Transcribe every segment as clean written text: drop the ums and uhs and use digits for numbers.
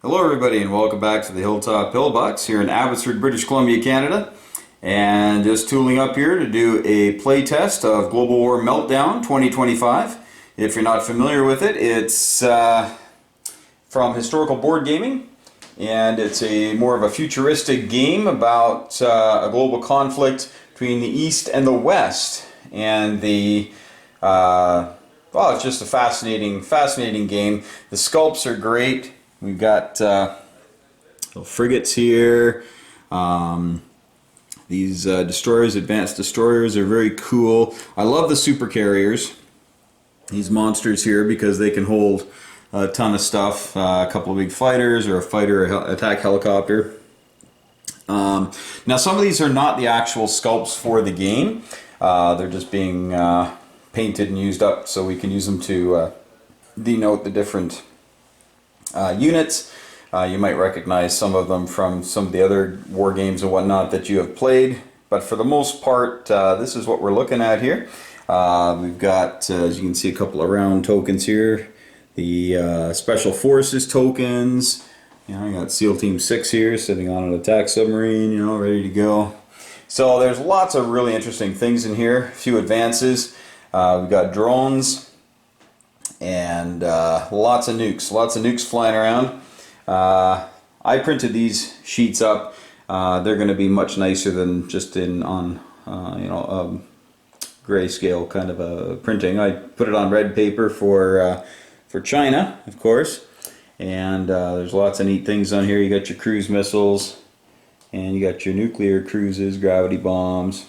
Hello everybody and welcome back to the Hilltop Pillbox here in Abbotsford, British Columbia, Canada. And just tooling up here to do a playtest of Global War Meltdown 2025. If you're not familiar with it, it's from Historical Board Gaming. And it's a more of a futuristic game about a global conflict between the East and the West. And the well, it's just a fascinating game. The sculpts are great. We've got little frigates here. These destroyers, advanced destroyers, are very cool. I love the super carriers, these monsters here, because they can hold a ton of stuff. A couple of big fighters or a fighter attack helicopter. Now some of these are not the actual sculpts for the game. They're just being painted and used up so we can use them to denote the different units. You might recognize some of them from some of the other war games and whatnot that you have played, but for the most part this is what we're looking at here. We've got, as you can see, a couple of round tokens here, the Special Forces tokens. You know, you got SEAL Team 6 here sitting on an attack submarine, you know, ready to go. So there's lots of really interesting things in here, a few advances. We've got drones and lots of nukes flying around. I printed these sheets up. They're going to be much nicer than just on grayscale kind of a printing. I put it on red paper for China, of course. And there's lots of neat things on here. You got your cruise missiles, and you got your nuclear cruises, gravity bombs,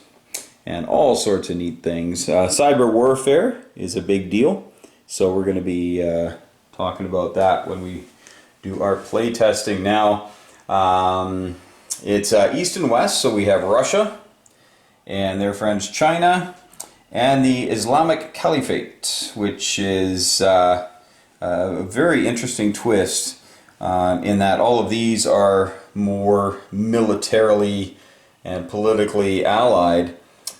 and all sorts of neat things. Cyber warfare is a big deal. So we're going to be talking about that when we do our play testing now. It's East and West, so we have Russia and their friends China and the Islamic Caliphate, which is a very interesting twist in that all of these are more militarily and politically allied,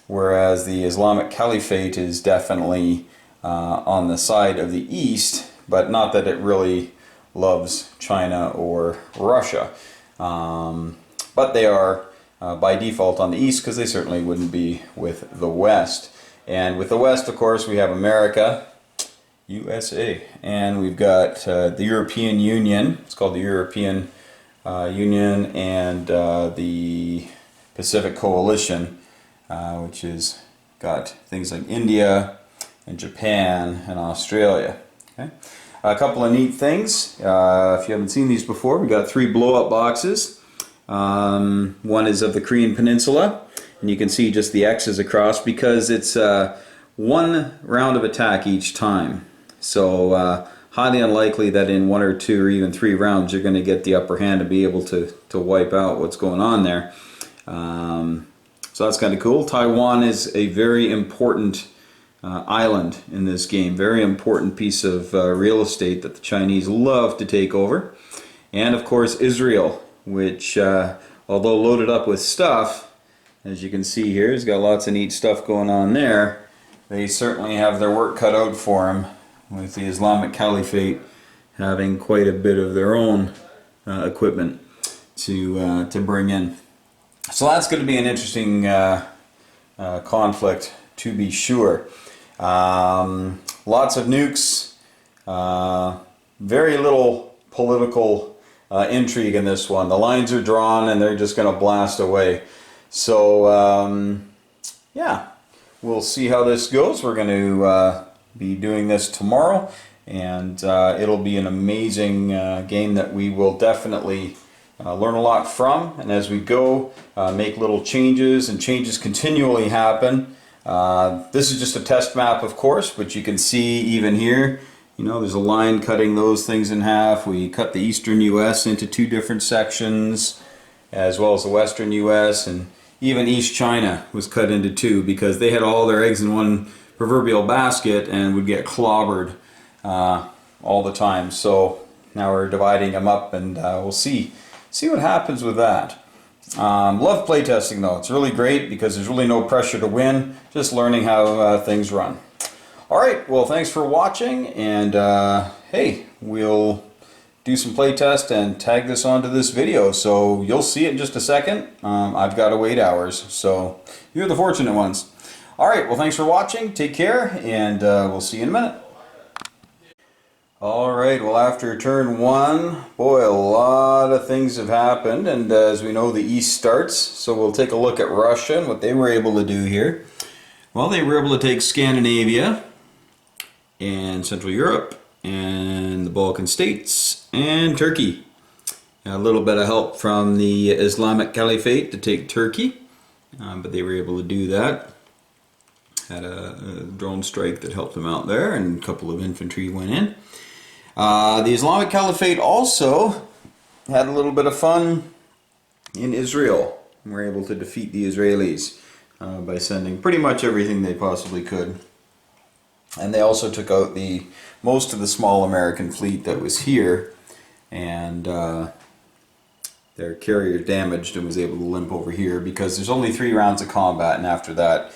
whereas the Islamic Caliphate is definitely on the side of the East, but not that it really loves China or Russia. But they are by default on the East, because they certainly wouldn't be with the West. And with the West, of course, we have America, USA, and we've got the European Union. It's called the European Union, and the Pacific Coalition, which has got things like India and Japan and Australia. Okay. A couple of neat things. If you haven't seen these before, we got 3 blow-up boxes. One is of the Korean Peninsula, and you can see just the X's across because it's 1 round of attack each time. So highly unlikely that in 1 or 2 or even 3 rounds you're going to get the upper hand to be able to wipe out what's going on there. So that's kind of cool. Taiwan is a very important island in this game, very important piece of real estate that the Chinese love to take over. And of course Israel, which although loaded up with stuff, as you can see here, has got lots of neat stuff going on there. They certainly have their work cut out for them, with the Islamic Caliphate having quite a bit of their own equipment to bring in. So that's going to be an interesting conflict, to be sure. Lots of nukes, very little political intrigue in this one. The lines are drawn and they're just going to blast away. So yeah, we'll see how this goes. We're going to be doing this tomorrow, and it'll be an amazing game that we will definitely learn a lot from, and as we go make little changes, and changes continually happen. This is just a test map, of course, but you can see even here, you know, there's a line cutting those things in half. We cut the eastern US into 2 different sections, as well as the western US, and even East China was cut into 2 because they had all their eggs in one proverbial basket and would get clobbered all the time. So now we're dividing them up, and we'll see what happens with that. Love playtesting though. It's really great because there's really no pressure to win, just learning how things run. Alright, well thanks for watching, and hey, we'll do some playtest and tag this onto this video. So you'll see it in just a second. I've got to wait hours, so you're the fortunate ones. Alright, well thanks for watching, take care, and we'll see you in a minute. Alright, well after turn one, boy, a lot of things have happened, and as we know the East starts, so we'll take a look at Russia and what they were able to do here. Well, they were able to take Scandinavia, and Central Europe, and the Balkan states, and Turkey. A little bit of help from the Islamic Caliphate to take Turkey, but they were able to do that. Had a drone strike that helped them out there, and a couple of infantry went in. The Islamic Caliphate also had a little bit of fun in Israel. We were able to defeat the Israelis by sending pretty much everything they possibly could. And they also took out most of the small American fleet that was here, and their carrier damaged and was able to limp over here because there's only 3 rounds of combat, and after that,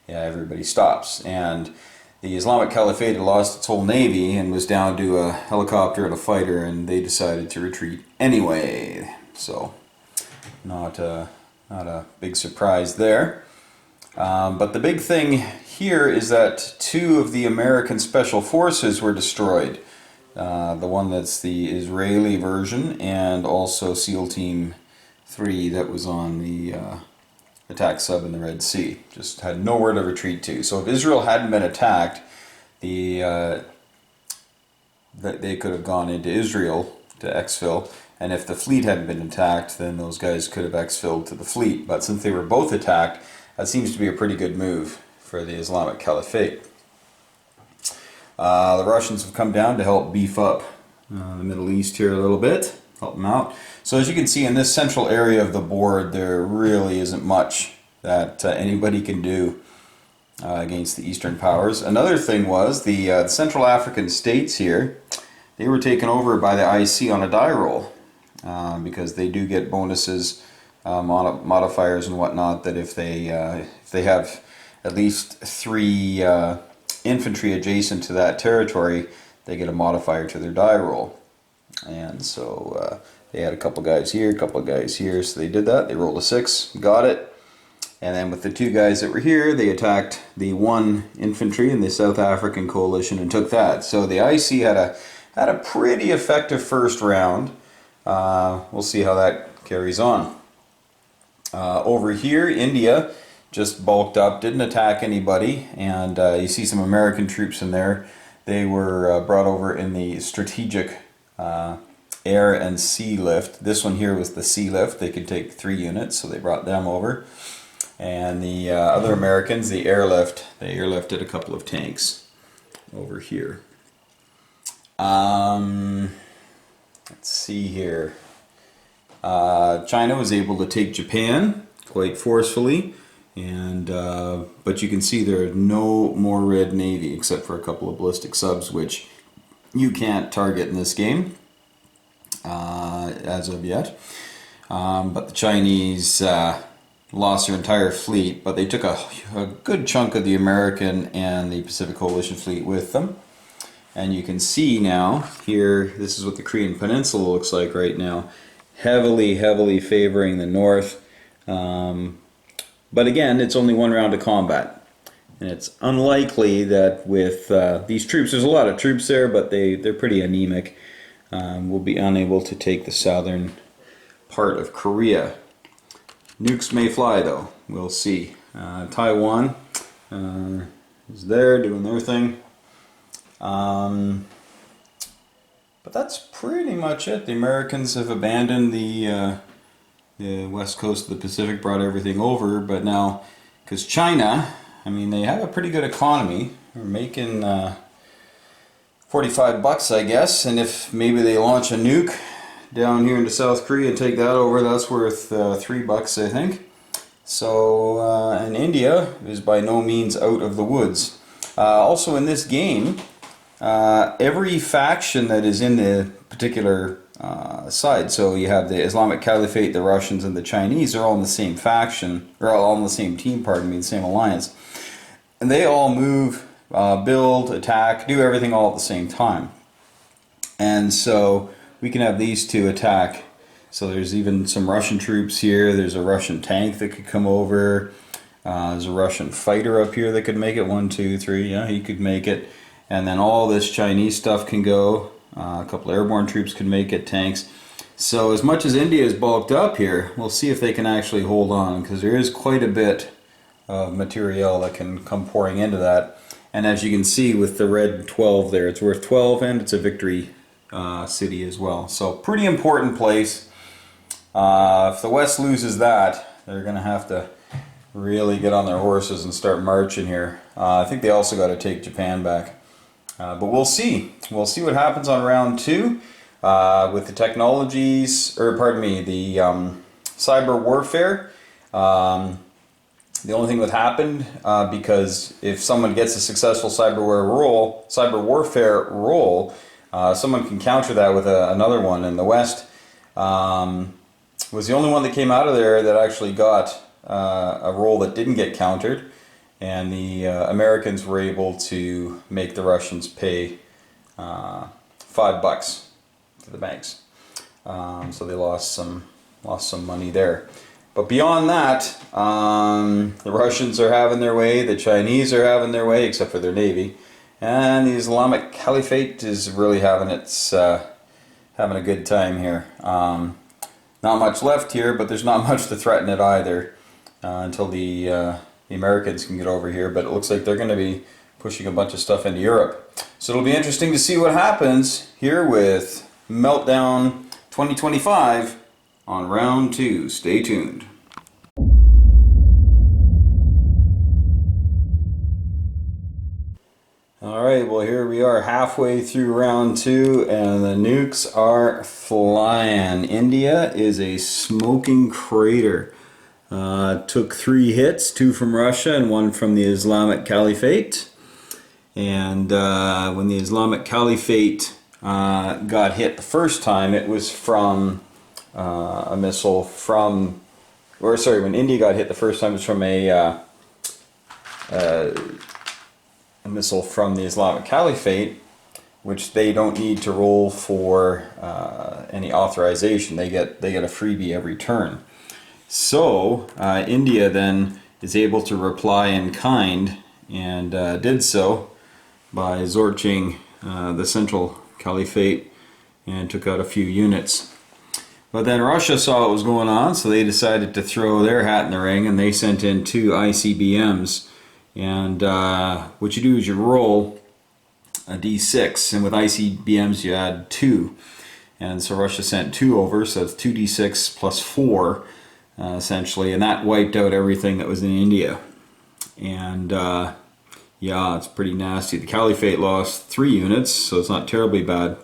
yeah, everybody stops. And the Islamic Caliphate had lost its whole navy and was down to a helicopter and a fighter, and they decided to retreat anyway. So, not a big surprise there. But the big thing here is that 2 of the American Special Forces were destroyed. The one that's the Israeli version, and also SEAL Team 3 that was on the attack sub in the Red Sea. Just had nowhere to retreat to. So if Israel hadn't been attacked, they could have gone into Israel to exfil, and if the fleet hadn't been attacked, then those guys could have exfilled to the fleet. But since they were both attacked, that seems to be a pretty good move for the Islamic Caliphate. The Russians have come down to help beef up the Middle East here a little bit, help them out. So as you can see in this central area of the board, there really isn't much that anybody can do against the Eastern powers. Another thing was the Central African states here, they were taken over by the IC on a die roll because they do get bonuses, modifiers and whatnot, that if they have at least 3 infantry adjacent to that territory, they get a modifier to their die roll. And so they had a couple guys here, a couple guys here, so they did that. They rolled a 6, got it. And then with the 2 guys that were here, they attacked the 1 infantry in the South African coalition and took that. So the IC had a pretty effective first round. We'll see how that carries on. Over here, India just bulked up, didn't attack anybody, and you see some American troops in there. They were brought over in the strategic air and sea lift. This one here was the sea lift. They could take 3 units, so they brought them over. And the other Americans, the airlift, they airlifted a couple of tanks over here. Let's see here. China was able to take Japan quite forcefully, and but you can see there are no more Red Navy except for a couple of ballistic subs, which you can't target in this game as of yet. But the Chinese lost their entire fleet, but they took a good chunk of the American and the Pacific Coalition fleet with them. And you can see now here, this is what the Korean Peninsula looks like right now. Heavily favoring the north. But again, it's only 1 round of combat. And it's unlikely that with these troops, there's a lot of troops there, but they're pretty anemic. We'll be unable to take the southern part of Korea. Nukes may fly though, we'll see. Taiwan is there doing their thing. But that's pretty much it. The Americans have abandoned the west coast of the Pacific, brought everything over, but now, because China, I mean, they have a pretty good economy. They're making $45, I guess, and if maybe they launch a nuke down here into South Korea and take that over, that's worth $3, I think. So, and India is by no means out of the woods. Also in this game, every faction that is in the particular side, so you have the Islamic Caliphate, the Russians, and the Chinese, are all in the same faction, or all in the same team, pardon me, the same alliance. And they all move, build, attack, do everything all at the same time. And so we can have these two attack. So there's even some Russian troops here. There's a Russian tank that could come over. There's a Russian fighter up here that could make it. 1, 2, 3. Yeah, he could make it. And then all this Chinese stuff can go. A couple airborne troops can make it. Tanks. So as much as India is bulked up here, we'll see if they can actually hold on, because there is quite a bit of material that can come pouring into that. And as you can see with the red 12 there, it's worth 12, and it's a victory city as well. So pretty important place. If the West loses that, they're going to have to really get on their horses and start marching here. I think they also got to take Japan back. But we'll see. We'll see what happens on round 2 with the technologies, or pardon me, the cyber warfare. The only thing that happened, because if someone gets a successful cyber warfare roll, someone can counter that with another one. And the West was the only one that came out of there that actually got a roll that didn't get countered, and the Americans were able to make the Russians pay $5 to the banks. So they lost some money there. But beyond that, the Russians are having their way, the Chinese are having their way, except for their navy, and the Islamic Caliphate is really having a good time here. Not much left here, but there's not much to threaten it either until the Americans can get over here. But it looks like they're going to be pushing a bunch of stuff into Europe. So it'll be interesting to see what happens here with Meltdown 2025 on round 2. Stay tuned. Alright, well here we are halfway through round 2, and the nukes are flying. India is a smoking crater. Took 3 hits, 2 from Russia and 1 from the Islamic Caliphate. And when the Islamic Caliphate got hit the first time, it was from a missile from, or sorry, when India got hit the first time, it was from a missile from the Islamic Caliphate, which they don't need to roll for any authorization. They get a freebie every turn. So India then is able to reply in kind, and did so by zorching the Central Caliphate and took out a few units. But then Russia saw what was going on, so they decided to throw their hat in the ring, and they sent in 2 ICBMs. And what you do is you roll a d6, and with ICBMs you add 2. And so Russia sent 2 over, so it's 2d6 plus 4, essentially, and that wiped out everything that was in India. And yeah, it's pretty nasty. The Caliphate lost 3 units, so it's not terribly bad.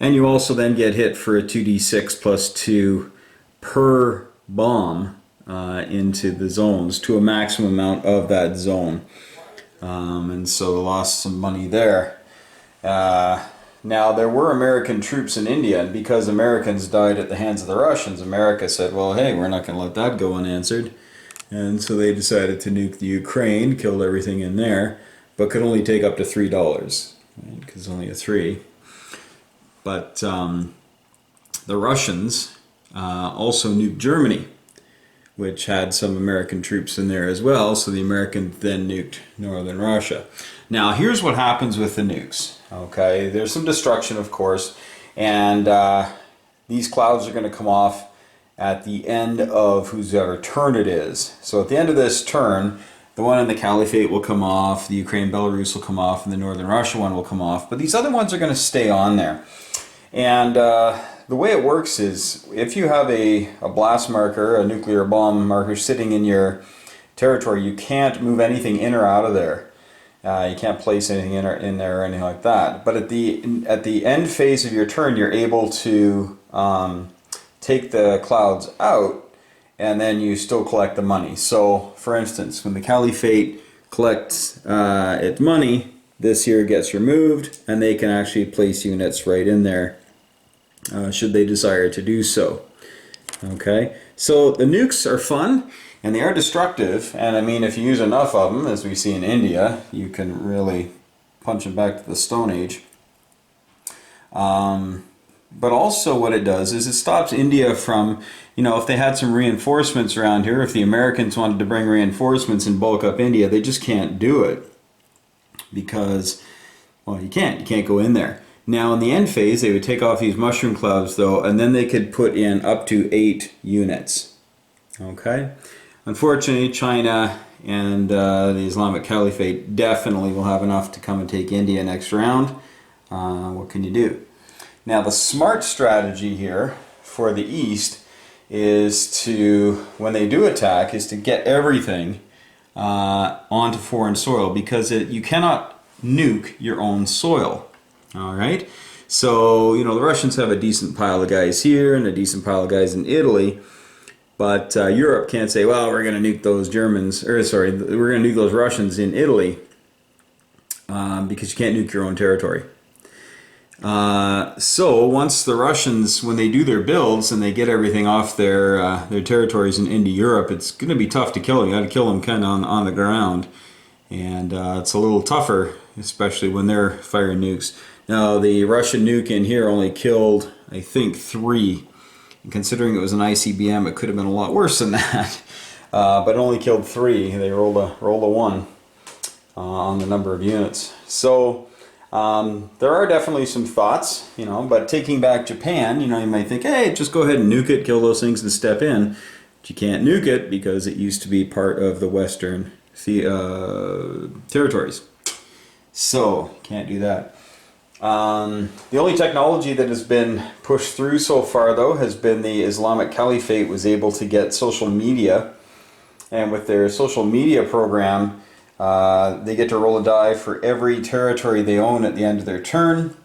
And you also then get hit for a 2d6 plus 2 per bomb into the zones, to a maximum amount of that zone. And so lost some money there. Now there were American troops in India, and because Americans died at the hands of the Russians, America said, well, hey, we're not going to let that go unanswered. And so they decided to nuke the Ukraine, killed everything in there, but could only take up to $3, right? Because it's only a 3. But the Russians also nuked Germany, which had some American troops in there as well, so the Americans then nuked northern Russia. Now here's what happens with the nukes. Okay, there's some destruction, of course, and these clouds are going to come off at the end of whoever turn it is. So at the end of this turn, the one in the Caliphate will come off, the Ukraine-Belarus will come off, and the northern Russia one will come off, but these other ones are going to stay on there. And the way it works is, if you have a blast marker, a nuclear bomb marker sitting in your territory, you can't move anything in or out of there. You can't place anything in there or anything like that. But at the end phase of your turn, you're able to take the clouds out, and then you still collect the money. So, for instance, when the Caliphate collects its money, this here gets removed, and they can actually place units right in there, should they desire to do so. Okay, so the nukes are fun, and they are destructive, and I mean, if you use enough of them, as we see in India, you can really punch them back to the Stone Age. But also what it does is it stops India from, you know, if they had some reinforcements around here, if the Americans wanted to bring reinforcements and bulk up India, they just can't do it because, well, you can't go in there. Now in the end phase, they would take off these mushroom clouds though, and then they could put in up to 8 units. Okay? Unfortunately, China and the Islamic Caliphate definitely will have enough to come and take India next round. What can you do? Now the smart strategy here for the East is to, when they do attack, is to get everything onto foreign soil, because you cannot nuke your own soil. All right? So, you know, the Russians have a decent pile of guys here and a decent pile of guys in Italy, but Europe can't say, well, we're going to nuke those Germans, or sorry, we're going to nuke those Russians in Italy, because you can't nuke your own territory. So once the Russians, when they do their builds and they get everything off their territories and into Europe, it's going to be tough to kill them. You got to kill them kind of on the ground, and it's a little tougher, especially when they're firing nukes. Now the Russian nuke in here only killed, I think, 3. And considering it was an ICBM, it could have been a lot worse than that. But it only killed 3. They rolled a 1 on the number of units. So there are definitely some thoughts, you know, but taking back Japan, you know, you might think, hey, just go ahead and nuke it, kill those things and step in. But you can't nuke it because it used to be part of the Western territories. So, can't do that. The only technology that has been pushed through so far, though, has been the Islamic Caliphate was able to get social media. And with their social media program, they get to roll a die for every territory they own at the end of their turn,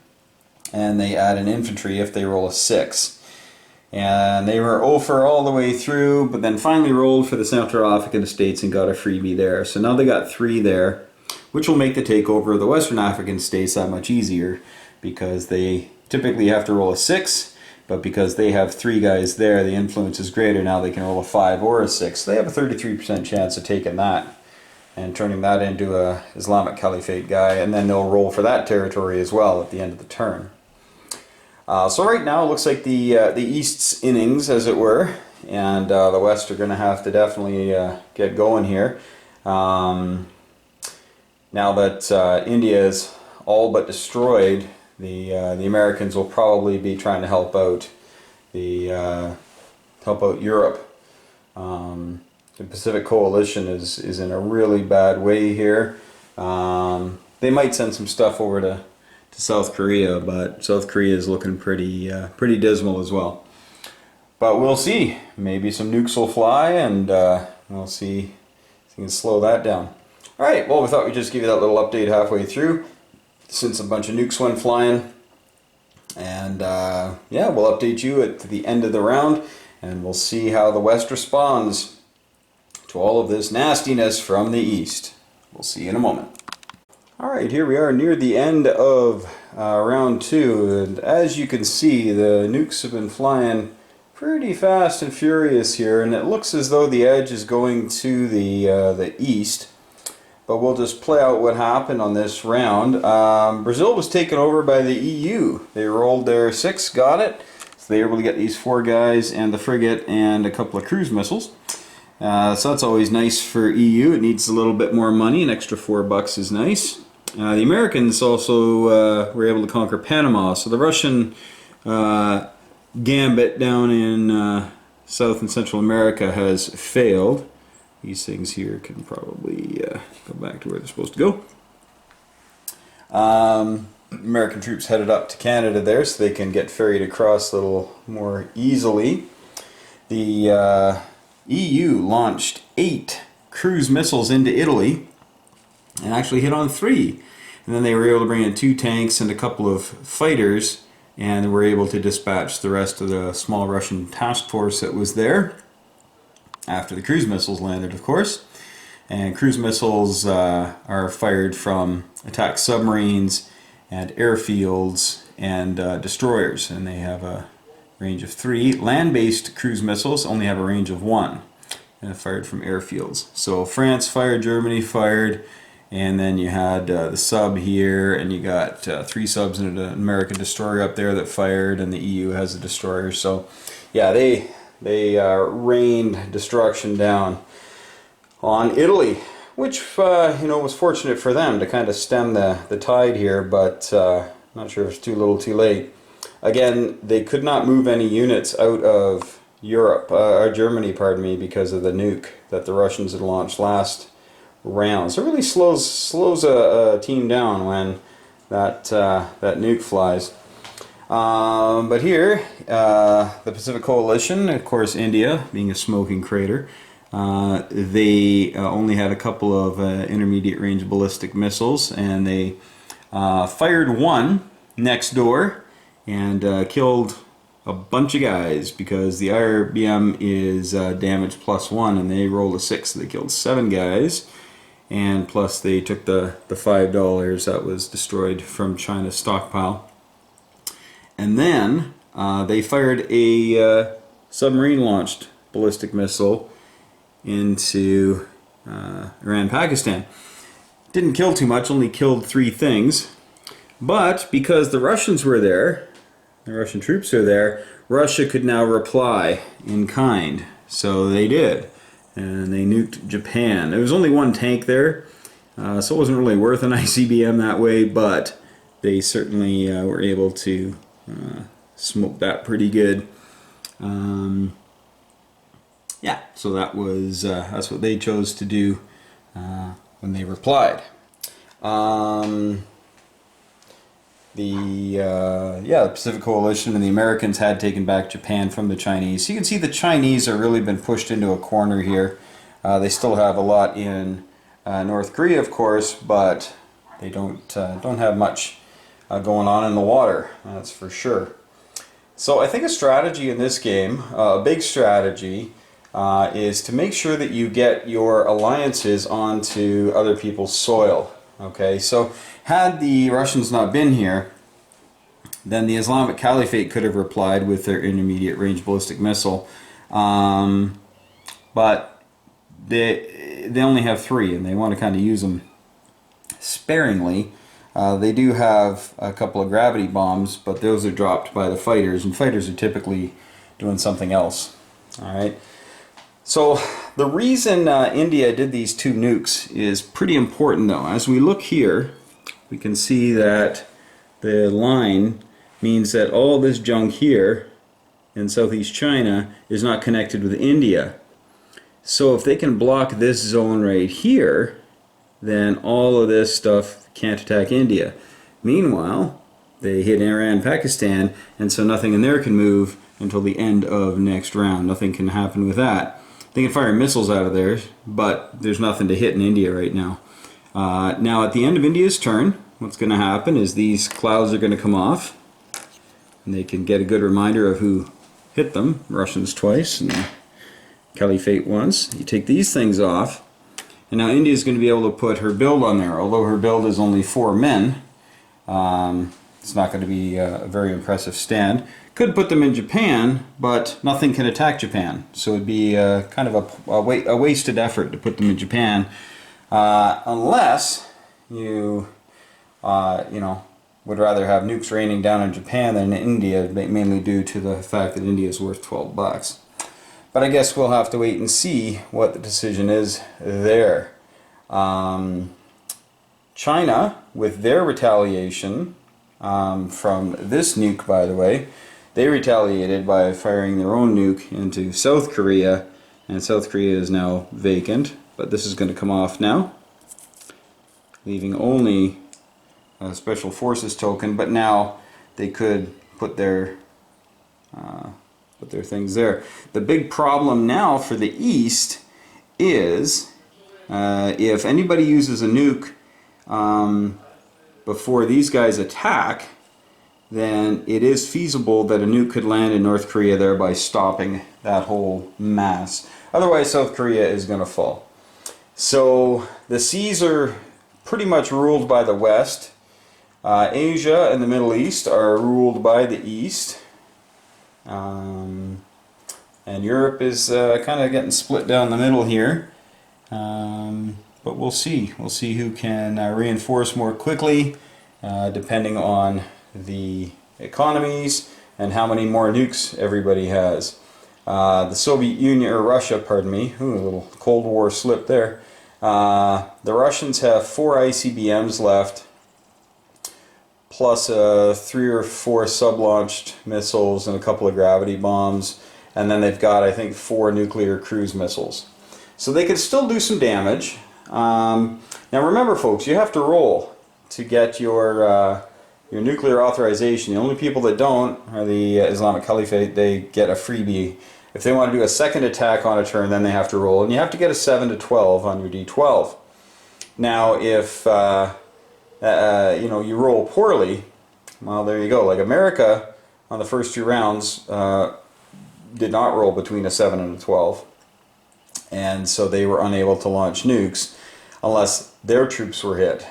and they add an infantry if they roll a 6. And they were 0 for all the way through, but then finally rolled for the Central African states and got a freebie there. So now they got 3 there, which will make the takeover of the Western African states that much easier, because they typically have to roll a 6, but because they have 3 guys there, the influence is greater. Now they can roll a 5 or a 6. So they have a 33% chance of taking that and turning that into a Islamic Caliphate guy, and then they'll roll for that territory as well at the end of the turn. So right now it looks like the East's innings, as it were, and the West are going to have to definitely get going here. Now that India is all but destroyed, the Americans will probably be trying to help out Europe. The Pacific Coalition is in a really bad way here. They might send some stuff over to South Korea, but South Korea is looking pretty dismal as well. But we'll see. Maybe some nukes will fly, and we'll see if we can slow that down. Alright, well, we thought we'd just give you that little update halfway through, since a bunch of nukes went flying. And yeah, we'll update you at the end of the round, and we'll see how the West responds to all of this nastiness from the East. We'll see you in a moment. Alright, here we are near the end of round 2, and as you can see, the nukes have been flying pretty fast and furious here, and it looks as though the edge is going to the east. But we'll just play out what happened on this round. Brazil was taken over by the EU. They rolled their 6, got it. So they were able to get these 4 guys and the frigate and a couple of cruise missiles. So that's always nice for EU. It needs a little bit more money. An extra $4 is nice. The Americans also were able to conquer Panama. So the Russian gambit down in South and Central America has failed. These things here can probably go back to where they're supposed to go. American troops headed up to Canada there so they can get ferried across a little more easily. The EU launched 8 cruise missiles into Italy and actually hit on 3. And then they were able to bring in 2 tanks and a couple of fighters, and were able to dispatch the rest of the small Russian task force that was there. After the cruise missiles landed, of course. And cruise missiles are fired from attack submarines and airfields and destroyers, and they have a range of 3. Land-based cruise missiles only have a range of 1, and fired from airfields. So France fired, Germany fired, and then you had the sub here, and you got 3 subs and an American destroyer up there that fired, and the EU has a destroyer. So yeah, they rained destruction down on Italy, which you know, was fortunate for them to kind of stem the tide here, but not sure if it's too little too late. Again, they could not move any units out of Europe, or Germany, pardon me, because of the nuke that the Russians had launched last round. So it really slows a team down when that nuke flies. But here, the Pacific Coalition, of course, India being a smoking crater, they only had a couple of intermediate range ballistic missiles, and they fired one next door and killed a bunch of guys, because the IRBM is damage +1, and they rolled a 6, so they killed 7 guys, and plus they took the $5 that was destroyed from China's stockpile. And then they fired a submarine launched ballistic missile into Iran, Pakistan. Didn't kill too much, only killed 3 things, but because the Russians were there, the Russian troops are there, Russia could now reply in kind. So they did, and they nuked Japan. There was only 1 tank there, so it wasn't really worth an ICBM that way, but they certainly were able to smoke that pretty good. Yeah, so that was that's what they chose to do when they replied. The Pacific Coalition and the Americans had taken back Japan from the Chinese. So you can see the Chinese are really been pushed into a corner here. They still have a lot in North Korea, of course, but they don't have much going on in the water. That's for sure. So I think a strategy in this game, a big strategy, is to make sure that you get your alliances onto other people's soil. Okay, so had the Russians not been here, then the Islamic Caliphate could have replied with their intermediate range ballistic missile, but they only have 3, and they want to kind of use them sparingly. They do have a couple of gravity bombs, but those are dropped by the fighters, and fighters are typically doing something else. All right. So the reason India did these 2 nukes is pretty important, though. As we look here, we can see that the line means that all this junk here in southeast China is not connected with India. So if they can block this zone right here, then all of this stuff can't attack India. Meanwhile, they hit Iran, Pakistan, and so nothing in there can move until the end of next round. Nothing can happen with that. They can fire missiles out of there, but there's nothing to hit in India right now. Now at the end of India's turn, what's going to happen is these clouds are going to come off, and they can get a good reminder of who hit them. Russians twice and Caliphate once. You take these things off, and now India is going to be able to put her build on there. Although her build is only 4 men, it's not going to be a very impressive stand. Could put them in Japan, but nothing can attack Japan. So it'd be kind of a wasted effort to put them in Japan, unless you would rather have nukes raining down in Japan than in India, mainly due to the fact that India is worth $12. But I guess we'll have to wait and see what the decision is there. China, with their retaliation from this nuke, by the way, they retaliated by firing their own nuke into South Korea, and South Korea is now vacant, but this is going to come off now, leaving only a Special Forces token, but now they could put their things there. The big problem now for the East is if anybody uses a nuke before these guys attack, then it is feasible that a nuke could land in North Korea, thereby stopping that whole mass. Otherwise, South Korea is going to fall. So the seas are pretty much ruled by the West. Asia and the Middle East are ruled by the East. And Europe is kind of getting split down the middle here. But but we'll see. We'll see who can reinforce more quickly, depending on the economies and how many more nukes everybody has. The Soviet Union, or Russia, pardon me, ooh, a little Cold War slip there. The Russians have 4 ICBMs left, plus 3 or 4 sub-launched missiles and a couple of gravity bombs, and then they've got, I think, 4 nuclear cruise missiles. So they could still do some damage. Now remember, folks, you have to roll to get your nuclear authorization. The only people that don't are the Islamic Caliphate. They get a freebie. If they want to do a second attack on a turn, then they have to roll, and you have to get a 7 to 12 on your D12. Now, if you know, you roll poorly, well, there you go. Like America, on the first 2 rounds, did not roll between a 7 and a 12, and so they were unable to launch nukes unless their troops were hit.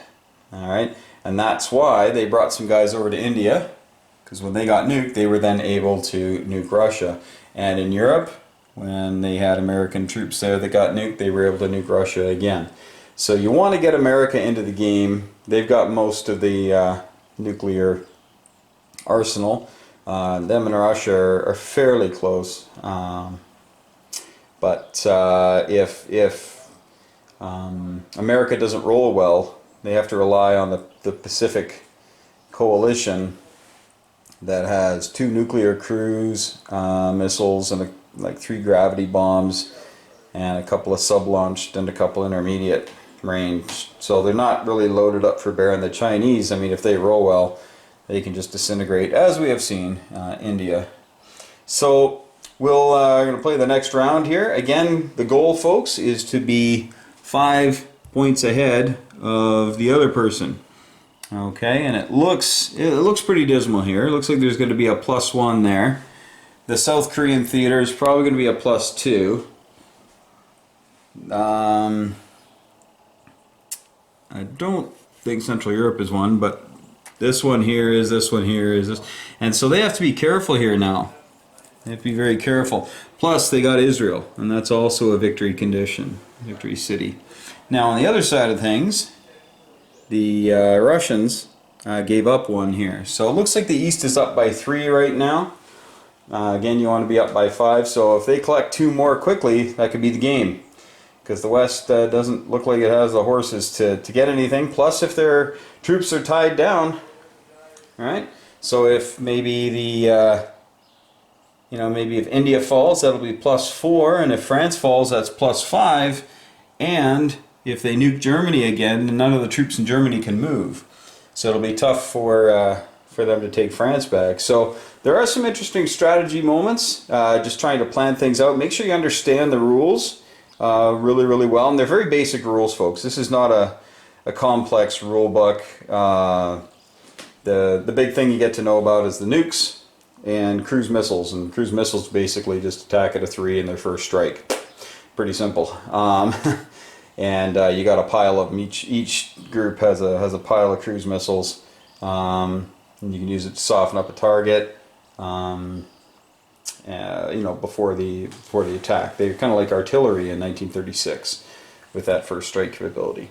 All right, and that's why they brought some guys over to India, because when they got nuked, they were then able to nuke Russia. And in Europe, when they had American troops there that got nuked, they were able to nuke Russia again. So you want to get America into the game. They've got most of the nuclear arsenal. Them and Russia are fairly close. But if America doesn't roll well, they have to rely on the Pacific Coalition that has 2 nuclear cruise missiles and like 3 gravity bombs and a couple of sub-launched and a couple intermediate range. So they're not really loaded up for bear. And the Chinese, I mean, if they roll well, they can just disintegrate, as we have seen India. So we're going to play the next round here. Again, the goal, folks, is to be 5 points ahead of the other person. Okay, and it looks pretty dismal here. It looks like there's going to be a +1 there. The South Korean theater is probably going to be a +2. I don't think Central Europe is one, but this one here is this. And so they have to be careful here now. They have to be very careful. Plus, they got Israel, and that's also a victory condition, victory city. Now, on the other side of things, the Russians gave up 1 here. So it looks like the East is up by 3 right now. Again, you want to be up by 5. So if they collect 2 more quickly, that could be the game. Because the West doesn't look like it has the horses to get anything. Plus, if their troops are tied down, right? So if maybe the maybe if India falls, that'll be +4, and if France falls, that's +5, and if they nuke Germany again, none of the troops in Germany can move. So it'll be tough for them to take France back. So there are some interesting strategy moments, just trying to plan things out. Make sure you understand the rules really, really well. And they're very basic rules, folks. This is not a complex rule book. The big thing you get to know about is the nukes and cruise missiles. And cruise missiles basically just attack at a 3 in their first strike. Pretty simple. And you got a pile of them. Each group has a pile of cruise missiles, and you can use it to soften up a target. Before the attack, they're kind of like artillery in 1936 with that first strike capability.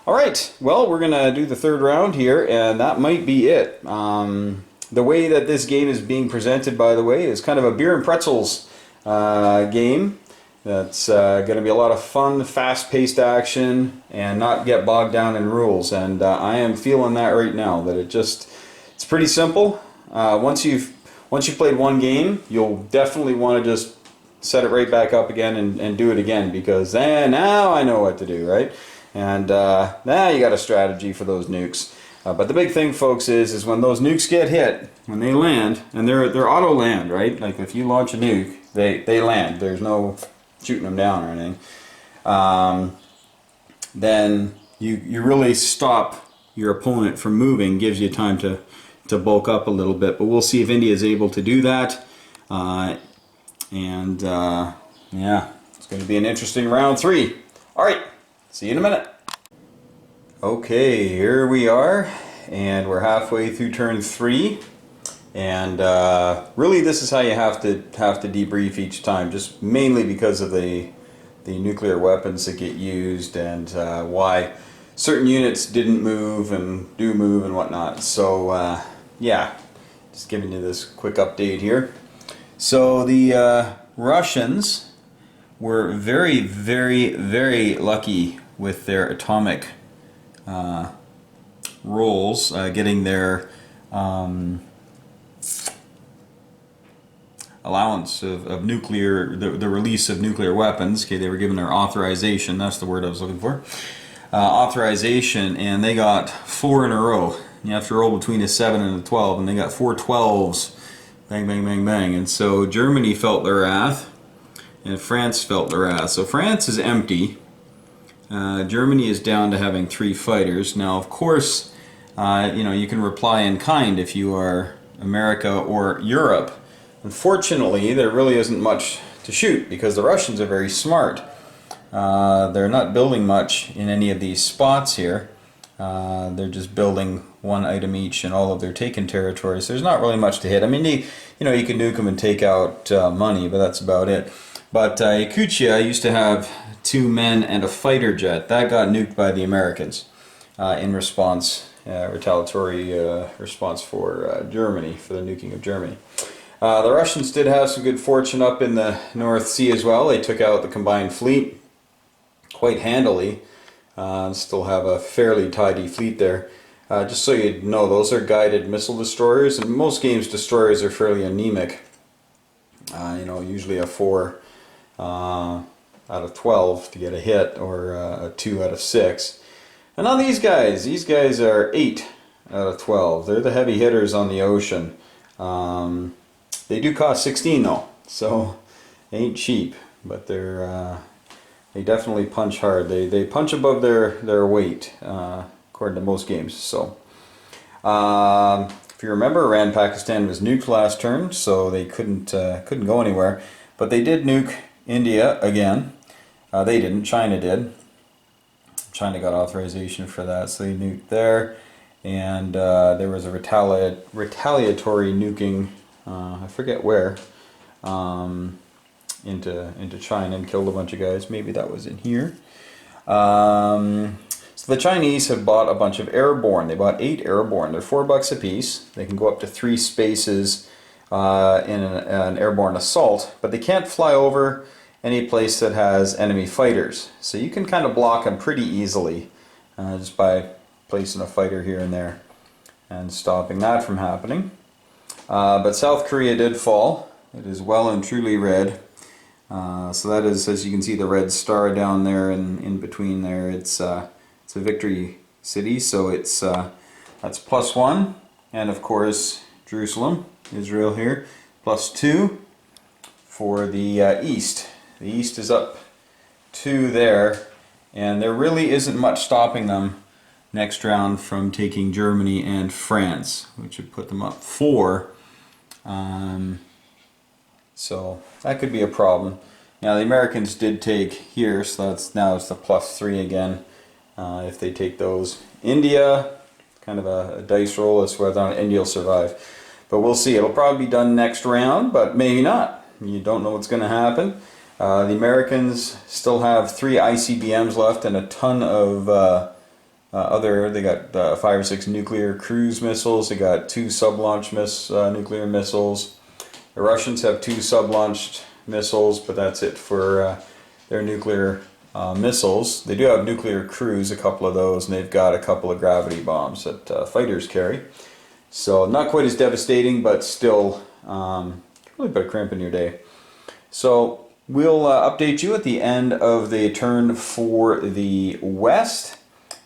All right, well, we're gonna do the 3rd round here, and that might be it. The way that this game is being presented, by the way, is kind of a beer and pretzels game. That's going to be a lot of fun, fast-paced action, and not get bogged down in rules. And I am feeling that right now. That it's pretty simple. Once you've played 1 game, you'll definitely want to just set it right back up again and do it again, because now I know what to do, right? And now you got a strategy for those nukes. But the big thing, folks, is when those nukes get hit, when they land, and they're auto land, right? Like if you launch a nuke, they land. There's no shooting them down or anything. Then you really stop your opponent from moving, gives you time to bulk up a little bit. But we'll see if India is able to do that. Yeah, it's going to be an interesting round 3. All right, see you in a minute. Okay, here we are, and we're halfway through turn 3. And really, this is how you have to debrief each time, just mainly because of the the nuclear weapons that get used and why certain units didn't move and do move and whatnot. So yeah, just giving you this quick update here. So the Russians were very, very, very lucky with their atomic rolls, getting their allowance of nuclear, the release of nuclear weapons. Okay, they were given their authorization, that's the word I was looking for. Authorization, and they got 4 in a row. You have to roll between a 7 and a 12, and they got 4 12s. Bang, bang, bang, bang. And so Germany felt their wrath, and France felt their wrath. So France is empty. Germany is down to having 3 fighters. Now, of course, you know, you can reply in kind if you are America or Europe. Unfortunately, there really isn't much to shoot because the Russians are very smart. They're not building much in any of these spots here. They're just building 1 item each in all of their taken territories. There's not really much to hit. I mean, you know, you can nuke them and take out money, but that's about it. But Yakutia used to have 2 men and a fighter jet. That got nuked by the Americans in response, retaliatory response for Germany, for the nuking of Germany. The Russians did have some good fortune up in the North Sea as well. They took out the combined fleet quite handily. Still have a fairly tidy fleet there. Just so you know, those are guided missile destroyers. In most games, destroyers are fairly anemic. You know, usually a 4 out of 12 to get a hit, or a 2 out of 6. And on these guys are 8 out of 12. They're the heavy hitters on the ocean. They do cost 16 though, so they ain't cheap, but they definitely punch hard. They punch above their weight, according to most games. So if you remember, Iran Pakistan was nuked last turn, so they couldn't go anywhere. But they did nuke India again. They didn't. China did. China got authorization for that, so they nuked there. And there was a retaliatory nuking. I forget where. Into China and killed a bunch of guys. Maybe that was in here. So the Chinese have bought a bunch of airborne. They bought 8 airborne. They're $4 a piece. They can go up to 3 spaces in an airborne assault, but they can't fly over any place that has enemy fighters. So you can kind of block them pretty easily just by placing a fighter here and there and stopping that from happening. But South Korea did fall. It is well and truly red. So that is, as you can see, the red star down there and in between there. It's a victory city, so it's that's +1, and of course Jerusalem, Israel here, +2 for the east. The east is up 2 there, and there really isn't much stopping them next round from taking Germany and France, which would put them up 4. So that could be a problem. Now the Americans did take here, so that's now it's the +3 again. If they take those, India, kind of a dice roll as to whether or not India will survive. But we'll see. It'll probably be done next round, but maybe not. You don't know what's going to happen. The Americans still have 3 ICBMs left and a ton of they got 5 or 6 nuclear cruise missiles. They got 2 sub-launch nuclear missiles. The Russians have 2 sub-launched missiles, but that's it for their nuclear missiles. They do have nuclear cruise, a couple of those, and they've got a couple of gravity bombs that fighters carry. So not quite as devastating, but still really put a crimp in your day. So we'll update you at the end of the turn for the West.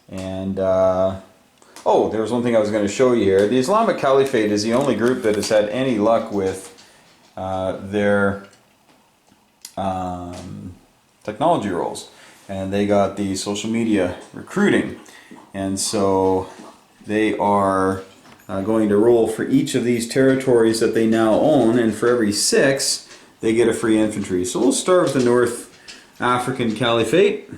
And oh, there was one thing I was going to show you here. The Islamic Caliphate is the only group that has had any luck with their technology roles, and they got the social media recruiting, and so they are going to roll for each of these territories that they now own, and for every 6 they get a free infantry. So we'll start with the North African Caliphate.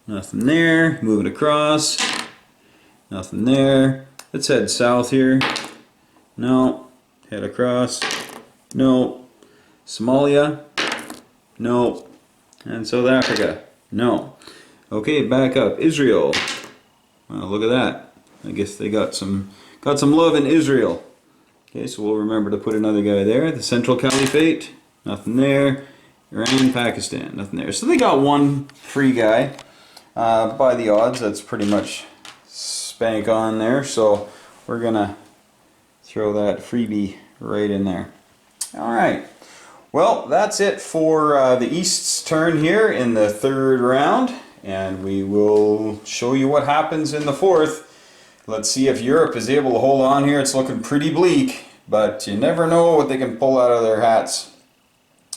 Nothing there. Moving across. Nothing there. Let's head south here. No. Head across. No. Somalia. No. And South Africa, no. Okay, back up. Israel. Well, look at that. I guess they got some love in Israel. Okay, so we'll remember to put another guy there. The Central Caliphate, nothing there. Iran, Pakistan, nothing there. So they got one free guy. By the odds, that's pretty much spank on there. So we're gonna throw that freebie right in there. All right. Well, that's it for the East's turn here in the third round, and we will show you what happens in the fourth. Let's see if Europe is able to hold on here. It's looking pretty bleak, but you never know what they can pull out of their hats.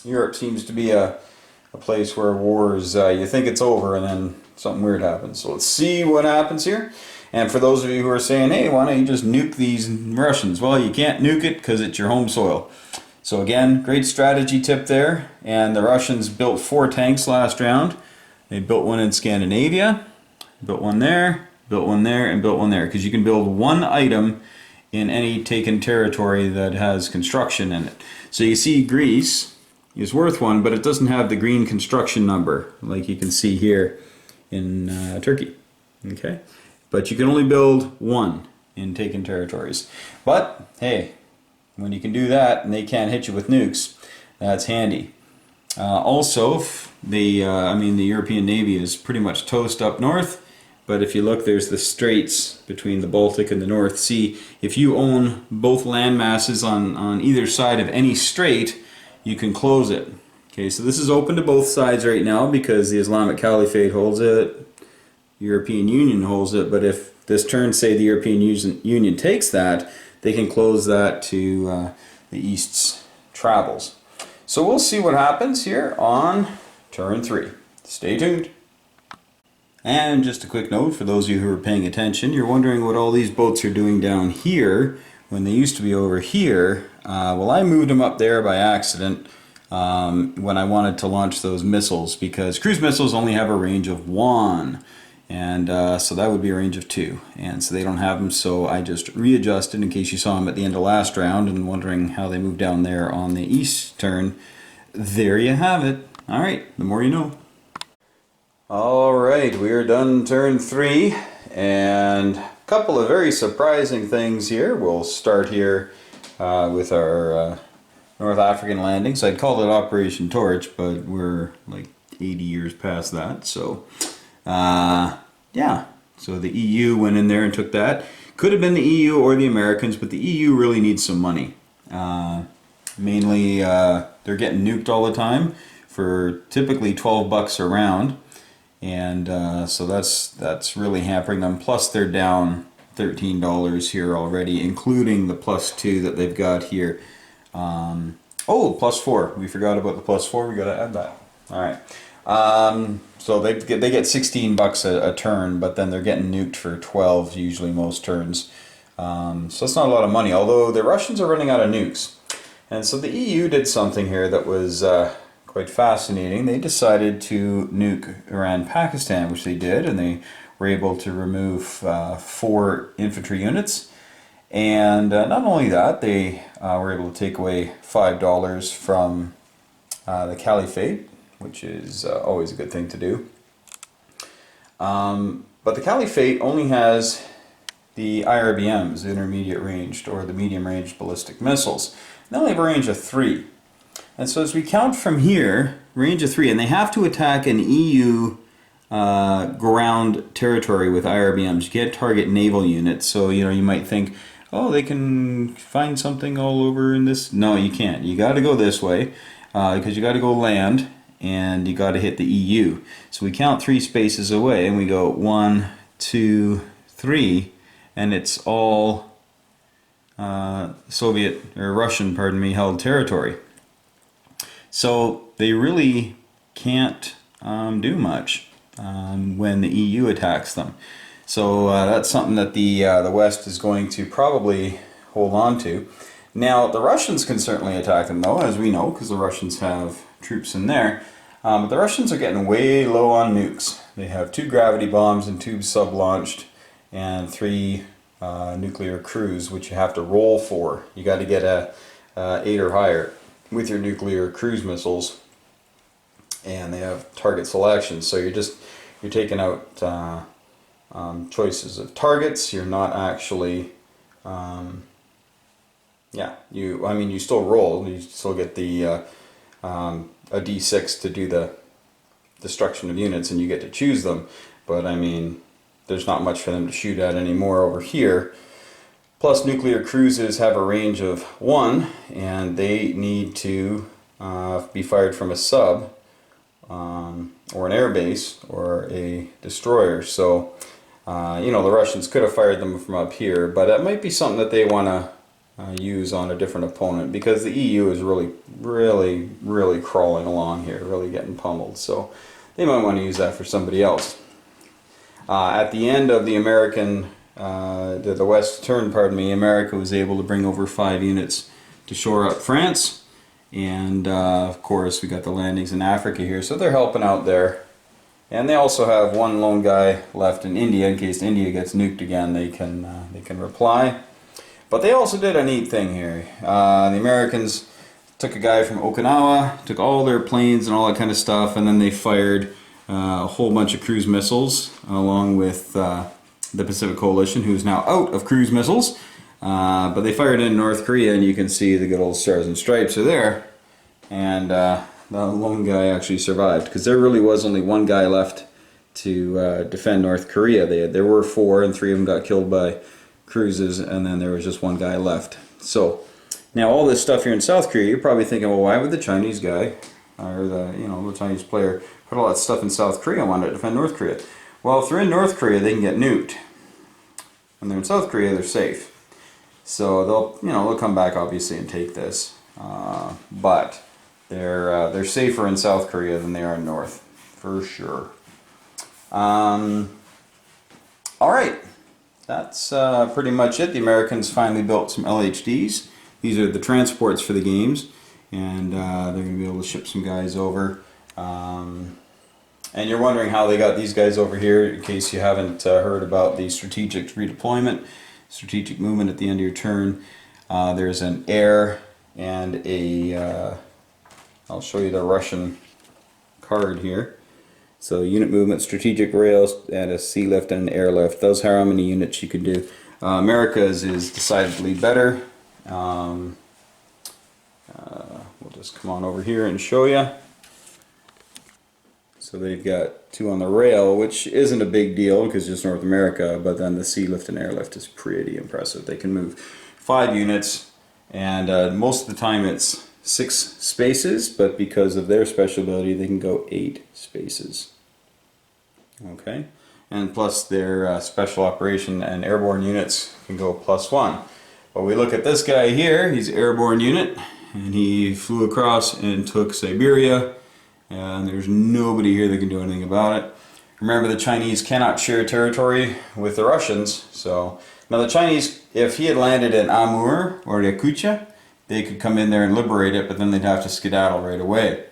Europe seems to be a place where wars, you think it's over and then something weird happens. So let's see what happens here. And for those of you who are saying, hey, why don't you just nuke these Russians? Well, you can't nuke it because it's your home soil. So again, great strategy tip there. And the Russians built 4 tanks last round. They built one in Scandinavia, built one there, built one there, and built one there. Because you can build one item in any taken territory that has construction in it. So you see Greece is worth one, but it doesn't have the green construction number like you can see here in Turkey. Okay, but you can only build one in taken territories. But hey, when you can do that and they can't hit you with nukes, that's handy. Also, the European Navy is pretty much toast up north. But if you look, there's the straits between the Baltic and the North Sea. If you own both land masses on either side of any strait, you can close it. Okay, so this is open to both sides right now because the Islamic Caliphate holds it, European Union holds it, but if this turn, say the European Union takes that, they can close that to the East's travels. So we'll see what happens here on turn 3. Stay tuned. And just a quick note for those of you who are paying attention, you're wondering what all these boats are doing down here when they used to be over here. Well, I moved them up there by accident when I wanted to launch those missiles, because cruise missiles only have a range of 1, and so that would be a range of 2, and so they don't have them, so I just readjusted in case you saw them at the end of last round and wondering how they moved down there on the east turn. There you have it. Alright, the more you know. Alright, we are done turn 3, and a couple of very surprising things here. We'll start here with our North African landings. I'd call it Operation Torch, but we're like 80 years past that. So, yeah. So the EU went in there and took that. Could have been the EU or the Americans, but the EU really needs some money. Mainly, they're getting nuked all the time for typically 12 bucks a round. And so that's really hampering them. Plus they're down $13 here already, including the +2 that they've got here. Oh, +4. We forgot about the +4. We got to add that. All right. So they get 16 bucks a turn, but then they're getting nuked for 12 usually most turns. So that's not a lot of money. Although the Russians are running out of nukes, and so the EU did something here that was quite fascinating. They decided to nuke Iran, Pakistan, which they did, and they were able to remove 4 infantry units. And not only that, they were able to take away $5 from the Caliphate, which is always a good thing to do. But the Caliphate only has the IRBMs, the intermediate ranged, or the medium ranged ballistic missiles. They only have a range of 3. And so as we count from here, range of 3, and they have to attack an EU ground territory with IRBMs. You can't target naval units, so you might think, oh, they can find something all over in this. No, you can't. You got to go this way because you got to go land, and you got to hit the EU. So we count 3 spaces away, and we go 1, 2, 3, and it's all Soviet or Russian, pardon me, held territory. So they really can't do much when the EU attacks them. So that's something that the West is going to probably hold on to. Now the Russians can certainly attack them though, as we know, because the Russians have troops in there. But the Russians are getting way low on nukes. They have 2 gravity bombs and 2 sub-launched, and 3 nuclear cruise, which you have to roll for. You got to get a 8 or higher with your nuclear cruise missiles. and they have target selection. So you're taking out choices of targets. You're not actually, yeah. You still roll. You still get the a D6 to do the destruction of units, and you get to choose them. But I mean, there's not much for them to shoot at anymore over here. Plus, nuclear cruises have a range of 1, and they need to be fired from a sub, or an air base, or a destroyer. So, the Russians could have fired them from up here, but that might be something that they want to use on a different opponent, because the EU is really crawling along here, really getting pummeled. So, they might want to use that for somebody else. At the end of the American, the West turn, pardon me, America was able to bring over 5 units to shore up France, and of course we got the landings in Africa here, so they're helping out there. And they also have 1 lone guy left in India in case India gets nuked again. They can reply. But they also did a neat thing here. The Americans took a guy from Okinawa, took all their planes and all that kind of stuff, and then they fired a whole bunch of cruise missiles along with the Pacific Coalition, who is now out of cruise missiles. But they fired in North Korea, and you can see the good old stars and stripes are there. And the lone guy actually survived, because there really was only 1 guy left to defend North Korea. There were 4, and 3 of them got killed by cruises, and then there was just 1 guy left. So now all this stuff here in South Korea, you're probably thinking, well, why would the Chinese guy, or the Chinese player, put all that stuff in South Korea and want to defend North Korea? Well, if they're in North Korea, they can get nuked. When they're in South Korea, they're safe. So they'll come back obviously and take this, but they're safer in South Korea than they are in North, for sure. All right, that's pretty much it. The Americans finally built some LHDs. These are the transports for the games, and they're going to be able to ship some guys over. And you're wondering how they got these guys over here, in case you haven't heard about the strategic redeployment, strategic movement at the end of your turn. There's an air and a, I'll show you the Russian card here. So unit movement, strategic rails, and a sea lift and an air lift. Those are how many units you can do. America's is decidedly better. We'll just come on over here and show you. So they've got 2 on the rail, which isn't a big deal because it's just North America, but then the sea lift and air lift is pretty impressive. They can move 5 units, and most of the time it's 6 spaces, but because of their special ability they can go 8 spaces. Okay, and plus their special operation and airborne units can go +1. But we look at this guy here, he's an airborne unit, and he flew across and took Siberia. And there's nobody here that can do anything about it. Remember, the Chinese cannot share territory with the Russians. So now the Chinese, if he had landed in Amur or Yakutia, they could come in there and liberate it, but then they'd have to skedaddle right away.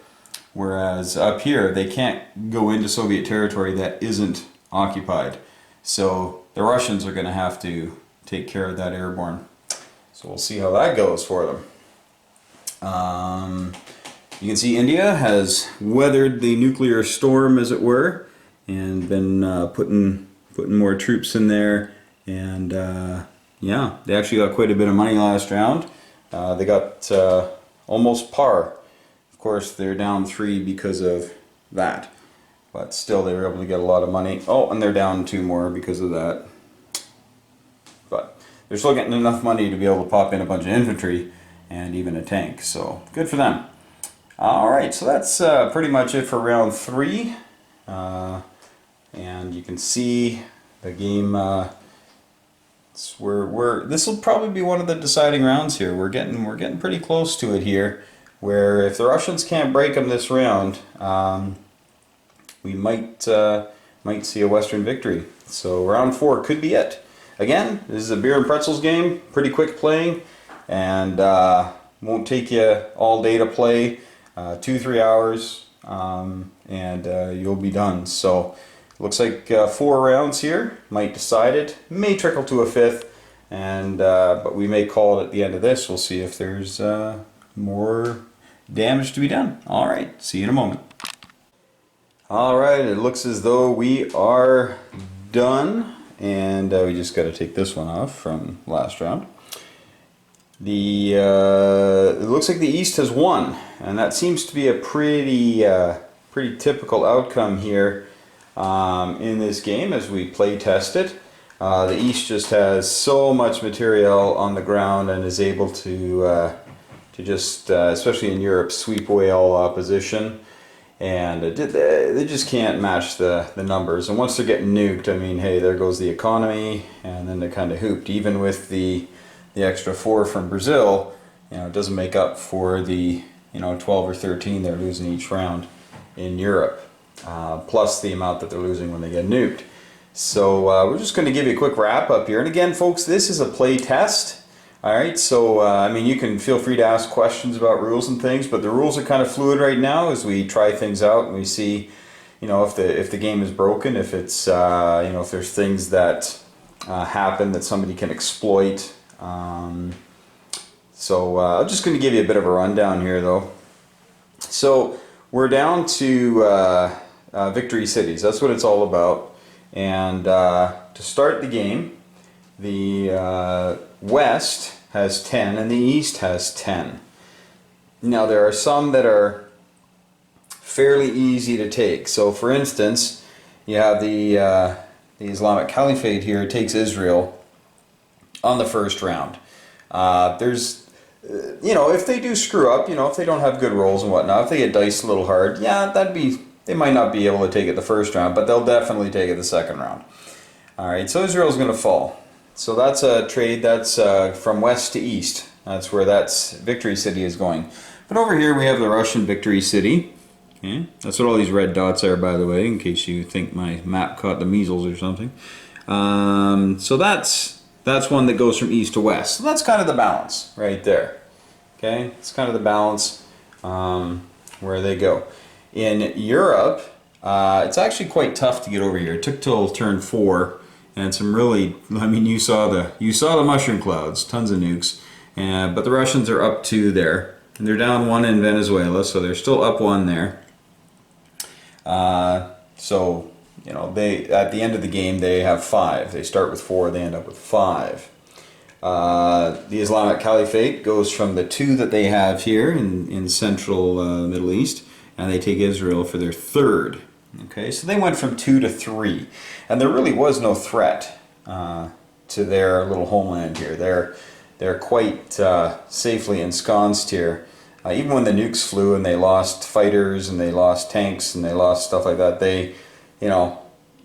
Whereas up here, they can't go into Soviet territory that isn't occupied. So the Russians are going to have to take care of that airborne. So we'll see how that goes for them. You can see India has weathered the nuclear storm, as it were, and been putting more troops in there. And yeah, they actually got quite a bit of money last round. They got almost par. Of course, they're down 3 because of that, but still they were able to get a lot of money. Oh, and they're down 2 more because of that. But they're still getting enough money to be able to pop in a bunch of infantry and even a tank. So good for them. Alright, so that's pretty much it for round 3, and you can see the game, this will probably be one of the deciding rounds here. We're getting pretty close to it here, where if the Russians can't break them this round, we might see a Western victory. So round 4 could be it. Again, this is a beer and pretzels game, pretty quick playing, and won't take you all day to play. 2-3 hours, and you'll be done. So looks like 4 rounds here might decide it. May trickle to a 5th, and but we may call it at the end of this. We'll see if there's more damage to be done. All right, see you in a moment. Alright, it looks as though we are done, and we just got to take this one off from last round. It looks like the East has won, and that seems to be a pretty typical outcome here in this game as we play test it. The East just has so much material on the ground and is able to just, especially in Europe, sweep away all opposition. And they just can't match the numbers. And once they're getting nuked, I mean, hey, there goes the economy, and then they're kind of hooped. Even with the extra 4 from Brazil, it doesn't make up for the 12 or 13 they're losing each round in Europe, plus the amount that they're losing when they get nuked. So we're just going to give you a quick wrap up here. And again, folks, this is a play test. Alright, so I mean, you can feel free to ask questions about rules and things, but the rules are kind of fluid right now as we try things out and we see, if the game is broken, if it's, if there's things that happen that somebody can exploit. So I'm just going to give you a bit of a rundown here, though. So we're down to victory cities. That's what it's all about. And to start the game, the West has 10 and the East has 10. Now there are some that are fairly easy to take. So for instance, you have the Islamic Caliphate here. It takes Israel on the first round. There's, if they do screw up, if they don't have good rolls and whatnot, if they get diced a little hard, yeah, they might not be able to take it the first round, but they'll definitely take it the second round. Alright, so Israel's going to fall. So that's a trade that's from west to east. That's where that's Victory City is going. But over here we have the Russian Victory City. Okay. That's what all these red dots are, by the way, in case you think my map caught the measles or something. So that's one that goes from east to west. So that's kind of the balance right there. Okay, it's kind of the balance where they go. In Europe, it's actually quite tough to get over here. It took till turn 4. And some really, I mean, you saw the mushroom clouds, tons of nukes, but the Russians are up 2 there, and they're down 1 in Venezuela, so they're still up 1 there. So they at the end of the game they have 5. They start with 4, they end up with 5. The Islamic Caliphate goes from the 2 that they have here in central Middle East, and they take Israel for their 3rd. Okay, so they went from 2 to 3, and there really was no threat to their little homeland here. They're quite safely ensconced here. Even when the nukes flew and they lost fighters and they lost tanks and they lost stuff like that,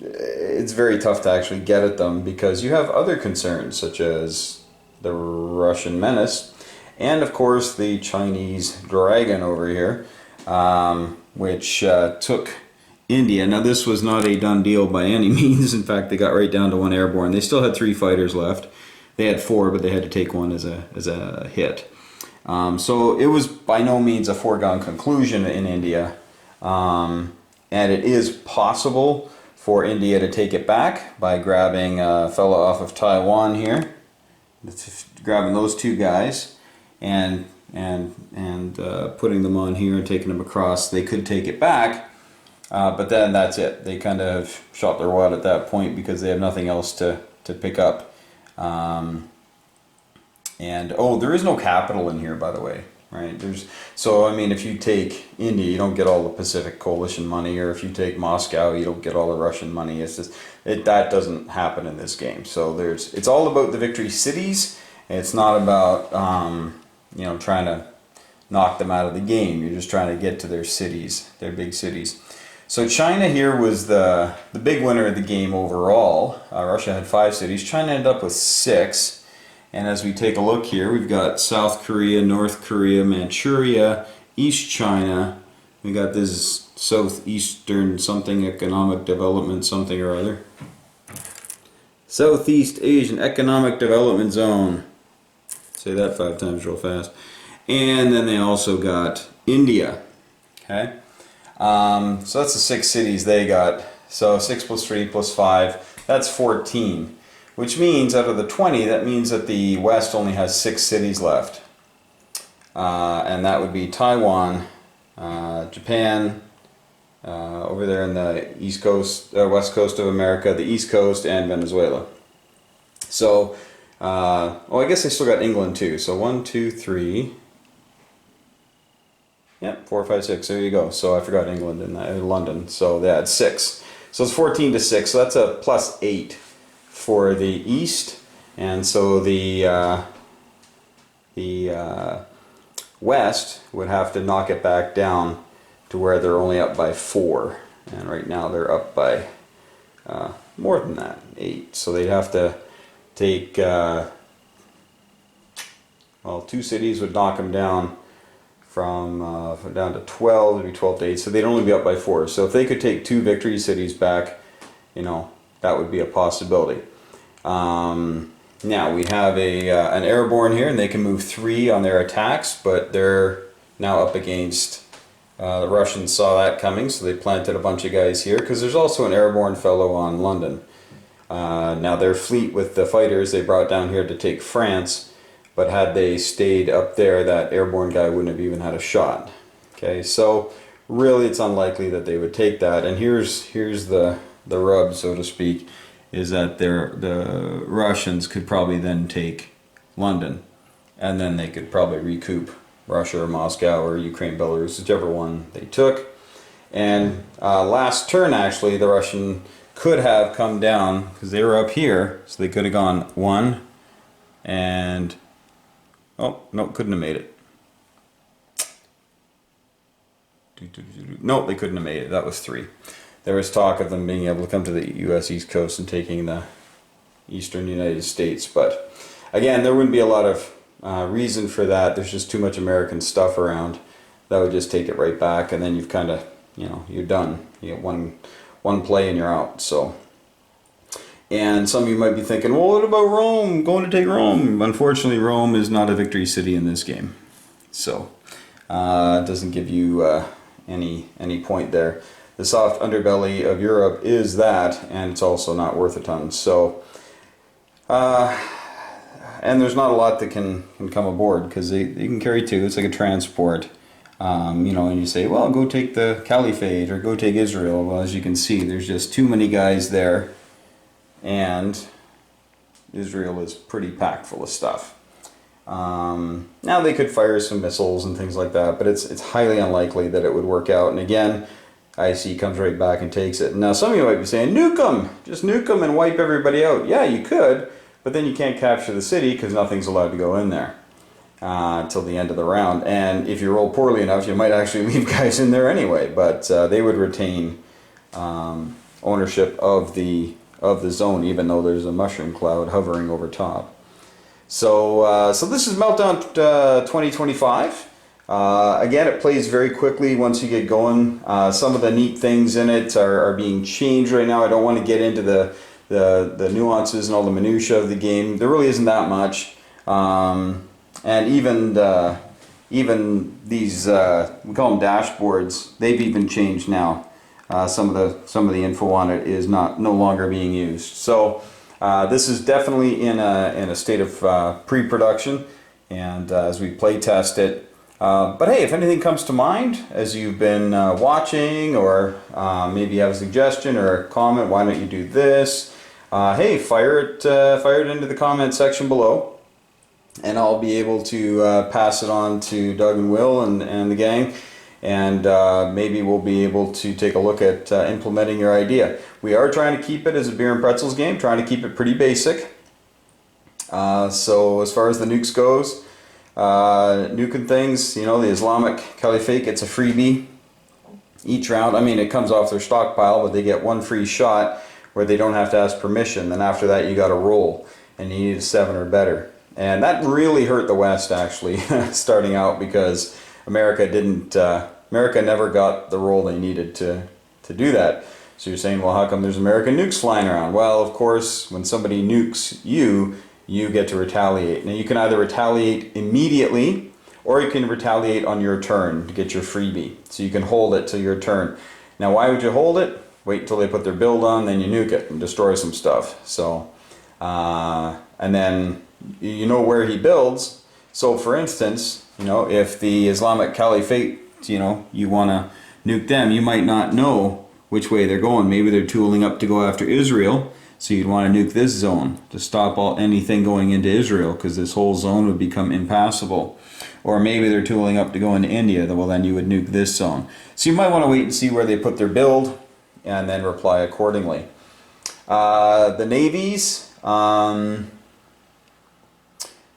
it's very tough to actually get at them because you have other concerns such as the Russian menace and of course the Chinese dragon over here, which took India. Now this was not a done deal by any means. In fact, they got right down to 1 airborne. They still had 3 fighters left. They had 4, but they had to take 1 as a hit. So it was by no means a foregone conclusion in India. And it is possible for India to take it back by grabbing a fella off of Taiwan here, grabbing those 2 guys, and putting them on here and taking them across. They could take it back. But then that's it. They kind of shot their wad at that point because they have nothing else to pick up. There is no capital in here, by the way, right? So I mean, if you take India, you don't get all the Pacific Coalition money, or if you take Moscow, you don't get all the Russian money. It's just that doesn't happen in this game. So it's all about the victory cities. It's not about trying to knock them out of the game. You're just trying to get to their cities, their big cities. So China here was the big winner of the game overall. Russia had 5 cities. China ended up with 6. And as we take a look here, we've got South Korea, North Korea, Manchuria, East China. We got this Southeastern something economic development something or other. Southeast Asian Economic Development Zone. Say that 5 times real fast. And then they also got India. Okay. So that's the 6 cities they got. So 6 plus 3 plus 5, that's 14. Which means out of the 20, that means that the West only has 6 cities left. And that would be Taiwan, Japan, over there in the east coast, west coast of America, the east coast, and Venezuela. So, well, I guess they still got England too. So 1, 2, 3. Yep, 4, 5, 6. There you go. So I forgot England and London. So they had 6. So it's 14 to 6. So that's a +8 for the east, and so the west would have to knock it back down to where they're only up by 4, and right now they're up by more than that, 8. So they'd have to take well, 2 cities would knock them down from down to 12. It'd be 12 to 8. So they'd only be up by 4. So if they could take 2 victory cities back, you know, that would be a possibility. Now we have an airborne here, and they can move 3 on their attacks, but they're now up against the Russians. Saw that coming, so they planted a bunch of guys here, because there's also an airborne fellow on London. Now their fleet with the fighters they brought down here to take France, but had they stayed up there, that airborne guy wouldn't have even had a shot. Okay, so really it's unlikely that they would take that. And here's the rub, so to speak, is that the Russians could probably then take London, and then they could probably recoup Russia or Moscow or Ukraine, Belarus, whichever one they took. And last turn, actually, the Russian could have come down, because they were up here, so they could have gone 1 and... oh, no, couldn't have made it. No, they couldn't have made it. That was 3. There was talk of them being able to come to the U.S. East Coast and taking the eastern United States. But again, there wouldn't be a lot of reason for that. There's just too much American stuff around. That would just take it right back, and then you've kind of, you know, you're done. You get one play and you're out. So, and some of you might be thinking, well, what about Rome? Going to take Rome? Unfortunately, Rome is not a victory city in this game. So, it doesn't give you any point there. The soft underbelly of Europe is that, and it's also not worth a ton. So, and there's not a lot that can come aboard, because they can carry 2. It's like a transport. You know, and you say, well, go take the Caliphate or go take Israel. Well, as you can see, there's just too many guys there, and Israel is pretty packed full of stuff. Now they could fire some missiles and things like that, but it's highly unlikely that it would work out. And again, IC comes right back and takes it. Now some of you might be saying, nuke them! Just nuke them and wipe everybody out. Yeah, you could, but then you can't capture the city because nothing's allowed to go in there until the end of the round. And if you roll poorly enough, you might actually leave guys in there anyway, but they would retain ownership of the zone, even though there's a mushroom cloud hovering over top. So, so this is Meltdown 2025. Again, it plays very quickly once you get going. Some of the neat things in it are being changed right now. I don't want to get into the nuances and all the minutiae of the game. There really isn't that much. And even these we call them dashboards. They've even changed now. Some of the info on it is no longer being used. So this is definitely in a state of pre-production, and as we play test it. But hey, if anything comes to mind as you've been watching, or maybe you have a suggestion or a comment, why don't you do this? Hey, fire it into the comment section below, and I'll be able to pass it on to Doug and Will and the gang, and maybe we'll be able to take a look at implementing your idea. We are trying to keep it as a beer and pretzels game, trying to keep it pretty basic. So as far as the nukes goes, nuking things, you know, the Islamic Caliphate gets a freebie each round. I mean, it comes off their stockpile, but they get 1 free shot where they don't have to ask permission. Then after that, you got to roll, and you need a 7 or better. And that really hurt the West, actually, starting out, because America never got the roll they needed to do that. So you're saying, well, how come there's American nukes flying around? Well, of course, when somebody nukes you, you get to retaliate. Now you can either retaliate immediately, or you can retaliate on your turn to get your freebie. So you can hold it till your turn. Now why would you hold it? Wait until they put their build on, then you nuke it and destroy some stuff. So, and then you know where he builds. So for instance, you know, if the Islamic Caliphate, you know, you want to nuke them, you might not know which way they're going. Maybe they're tooling up to go after Israel, so you'd want to nuke this zone to stop anything going into Israel, because this whole zone would become impassable. Or maybe they're tooling up to go into India, well then you would nuke this zone. So you might want to wait and see where they put their build, and then reply accordingly. The navies,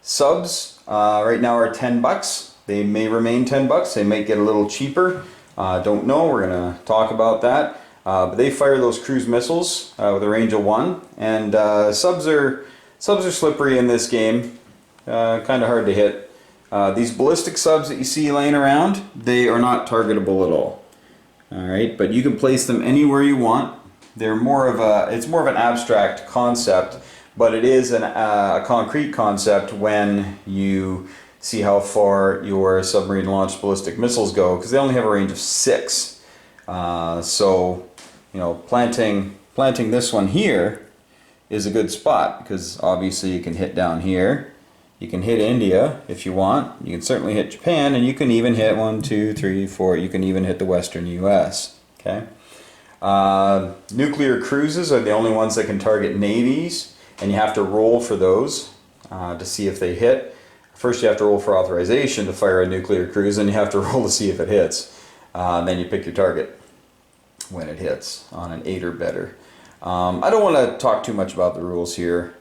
subs right now are $10. They may remain $10. They might get a little cheaper. Don't know. We're gonna talk about that. But they fire those cruise missiles with a range of 1, and subs are slippery in this game. Kind of hard to hit. These ballistic subs that you see laying around, they are not targetable at all. All right, but you can place them anywhere you want. They're it's more of an abstract concept, but it is a concrete concept when you see how far your submarine launched ballistic missiles go, because they only have a range of 6. So, you know, planting this one here is a good spot, because obviously you can hit down here. You can hit India if you want. You can certainly hit Japan, and you can even hit 1, 2, 3, 4. You can even hit the western U.S. Okay. Nuclear cruises are the only ones that can target navies, and you have to roll for those to see if they hit. First you have to roll for authorization to fire a nuclear cruise, and you have to roll to see if it hits. Then you pick your target when it hits on an 8 or better. I don't want to talk too much about the rules here.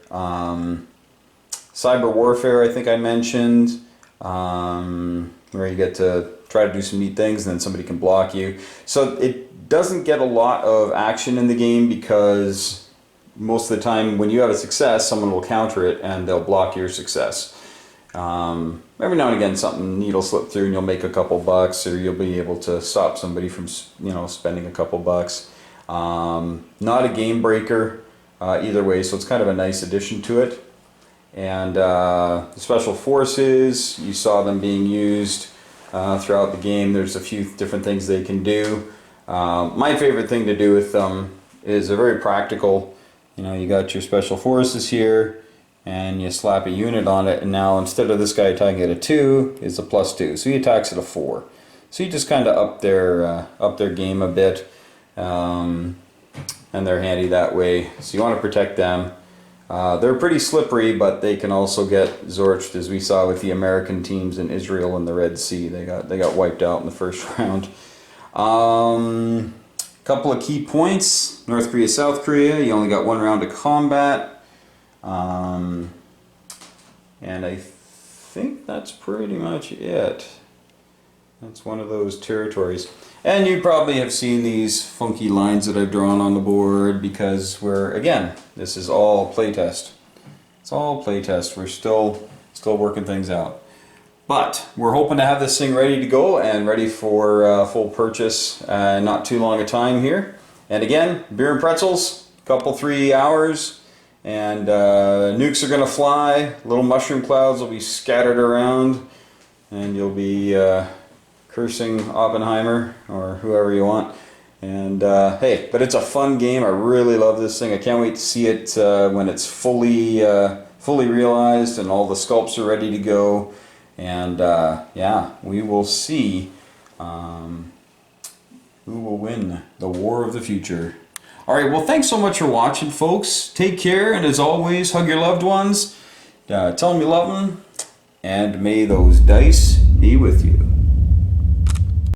Cyber warfare, I think I mentioned, where you get to try to do some neat things and then somebody can block you. So it doesn't get a lot of action in the game, because most of the time when you have a success, someone will counter it and they'll block your success. Every now and again something neat will slip through and you'll make a couple bucks, or you'll be able to stop somebody from, you know, spending a couple bucks. Not a game breaker either way, so it's kind of a nice addition to it. And the special forces, you saw them being used throughout the game. There's a few different things they can do. My favorite thing to do with them is a very practical, you know, you got your special forces here, and you slap a unit on it, and now instead of this guy attacking at a 2, it's a +2, so he attacks at a 4. So you just kind of up their game a bit, and they're handy that way. So you want to protect them. They're pretty slippery, but they can also get zorched, as we saw with the American teams in Israel and the Red Sea. They got wiped out in the first round. Couple of key points: North Korea, South Korea. You only got 1 round of combat. And I think that's pretty much it. That's one of those territories. And you probably have seen these funky lines that I've drawn on the board, because this is all playtest. It's all playtest. We're still working things out. But we're hoping to have this thing ready to go and ready for full purchase not too long a time here. And again, beer and pretzels, couple 3 hours. And nukes are going to fly, little mushroom clouds will be scattered around, and you'll be cursing Oppenheimer or whoever you want. And hey, but it's a fun game. I really love this thing. I can't wait to see it when it's fully realized and all the sculpts are ready to go. And yeah, we will see who will win the war of the future. Alright, well, thanks so much for watching, folks. Take care, and as always, hug your loved ones, tell them you love them, and may those dice be with you.